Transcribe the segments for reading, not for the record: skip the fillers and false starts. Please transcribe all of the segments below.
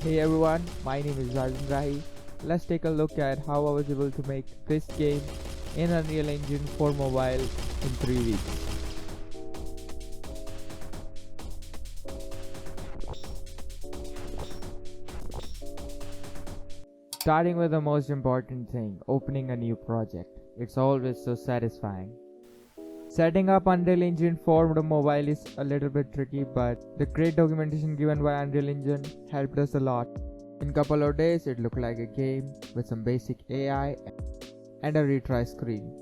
Hey everyone, my name is Arjun Rahi. Let's take a look at how I was able to make this game in Unreal Engine for mobile in 3 weeks. Starting with the most important thing, opening a new project. It's always so satisfying. Setting up Unreal Engine for the mobile is a little bit tricky, but the great documentation given by Unreal Engine helped us a lot. In couple of days, it looked like a game with some basic AI and a retry screen.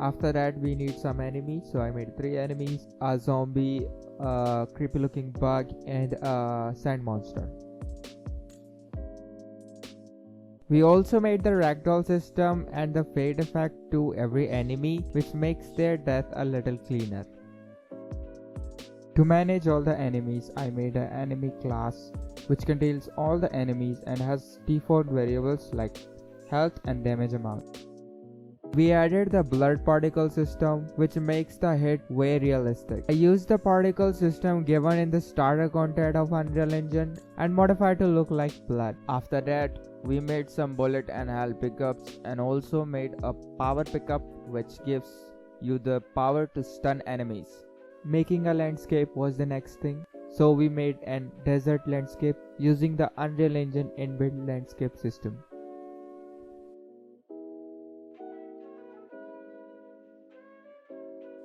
After that, we need some enemies, so I made 3 enemies, a zombie, a creepy looking bug, and a sand monster. We also made the ragdoll system and the fade effect to every enemy, which makes their death a little cleaner. To manage all the enemies, I made an enemy class which contains all the enemies and has default variables like health and damage amount. We added the blood particle system, which makes the hit way realistic. I used the particle system given in the starter content of Unreal Engine and modified to look like blood. After that, we made some bullet and health pickups and also made a power pickup which gives you the power to stun enemies. Making a landscape was the next thing, so we made a desert landscape using the Unreal Engine inbuilt landscape system.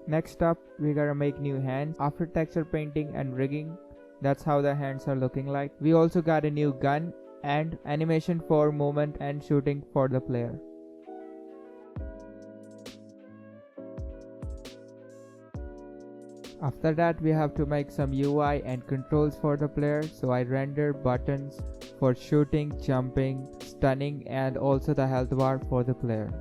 Next up, we gotta make new hands. After texture painting and rigging, that's how the hands are looking like. We also got a new gun and animation for movement and shooting for the player. After that, we have to make some UI and controls for the player, so I rendered buttons for shooting, jumping, stunning, and also the health bar for the player.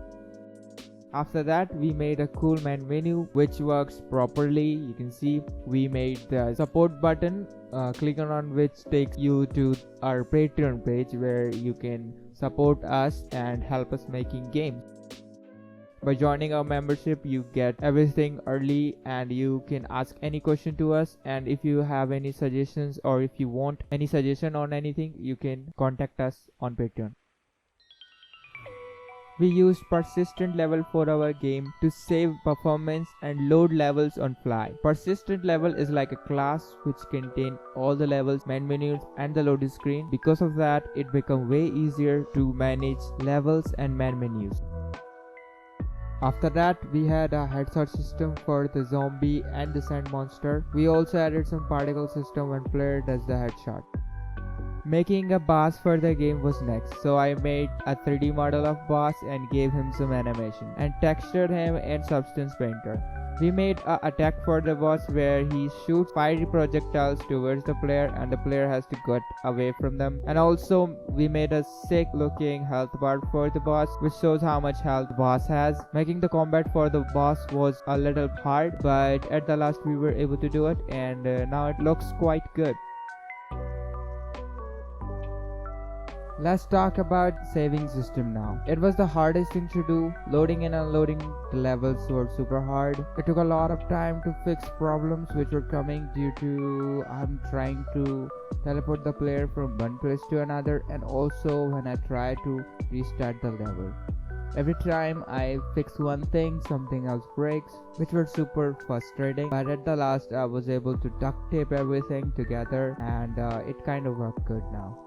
After that, we made a cool main menu which works properly. You can see we made the support button, clicking on which takes you to our Patreon page where you can support us and help us making games. By joining our membership, you get everything early and you can ask any question to us, and if you have any suggestions or if you want any suggestion on anything, you can contact us on Patreon. We used persistent level for our game to save performance and load levels on fly. Persistent level is like a class which contains all the levels, main menus and the loading screen. Because of that, it becomes way easier to manage levels and main menus. After that, we had a headshot system for the zombie and the sand monster. We also added some particle system when player does the headshot. Making a boss for the game was next, so I made a 3D model of boss and gave him some animation and textured him in Substance Painter. We made an attack for the boss where he shoots fiery projectiles towards the player and the player has to get away from them. And also we made a sick looking health bar for the boss which shows how much health the boss has. Making the combat for the boss was a little hard, but at the last we were able to do it, and now it looks quite good. Let's talk about saving system now. It was the hardest thing to do. Loading and unloading the levels were super hard. It took a lot of time to fix problems which were coming due to I'm trying to teleport the player from one place to another, and also when I try to restart the level. Every time I fix one thing, something else breaks, which was super frustrating. But at the last, I was able to duct tape everything together, and it kind of worked good now.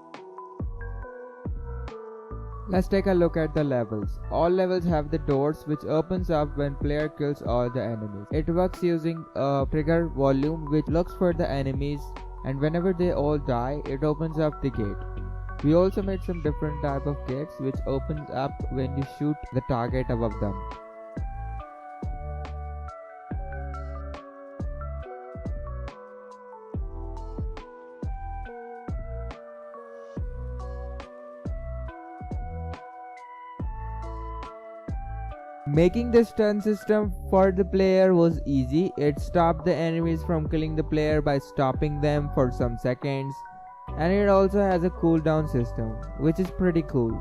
Let's take a look at the levels. All levels have the doors which opens up when player kills all the enemies. It works using a trigger volume which looks for the enemies, and whenever they all die, it opens up the gate. We also made some different type of gates which opens up when you shoot the target above them. Making the stun system for the player was easy. It stopped the enemies from killing the player by stopping them for some seconds, and it also has a cooldown system, which is pretty cool.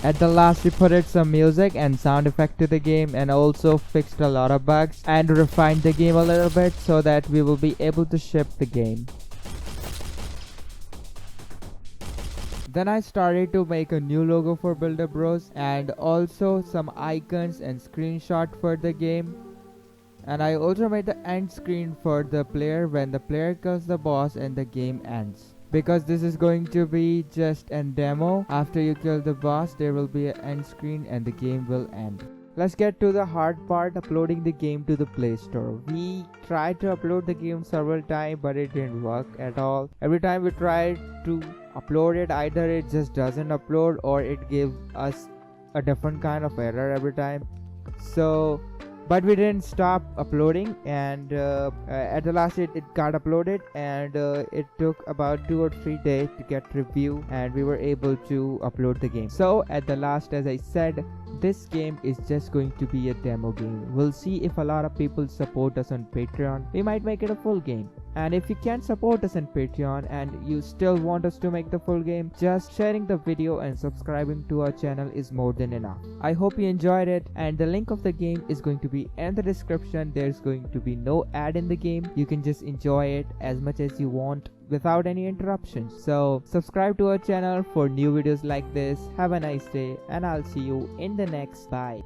At the last, we put some music and sound effect to the game and also fixed a lot of bugs and refined the game a little bit so that we will be able to ship the game. Then I started to make a new logo for Builder Bros and also some icons and screenshot for the game. And I also made the end screen for the player when the player kills the boss and the game ends. Because this is going to be just a demo, after you kill the boss there will be an end screen and the game will end. Let's get to the hard part, uploading the game to the Play Store. We tried to upload the game several times but it didn't work at all. Every time we tried to upload it, either it just doesn't upload or it gives us a different kind of error every time. But we didn't stop uploading, and at the last it got uploaded, and it took about 2 or 3 days to get review, and we were able to upload the game. So at the last, as I said, this game is just going to be a demo game. We'll see if a lot of people support us on Patreon. We might make it a full game. And if you can't support us on Patreon and you still want us to make the full game, just sharing the video and subscribing to our channel is more than enough. I hope you enjoyed it, and the link of the game is going to be in the description. There's going to be no ad in the game. You can just enjoy it as much as you want without any interruptions. So subscribe to our channel for new videos like this. Have a nice day, and I'll see you in the next. Bye.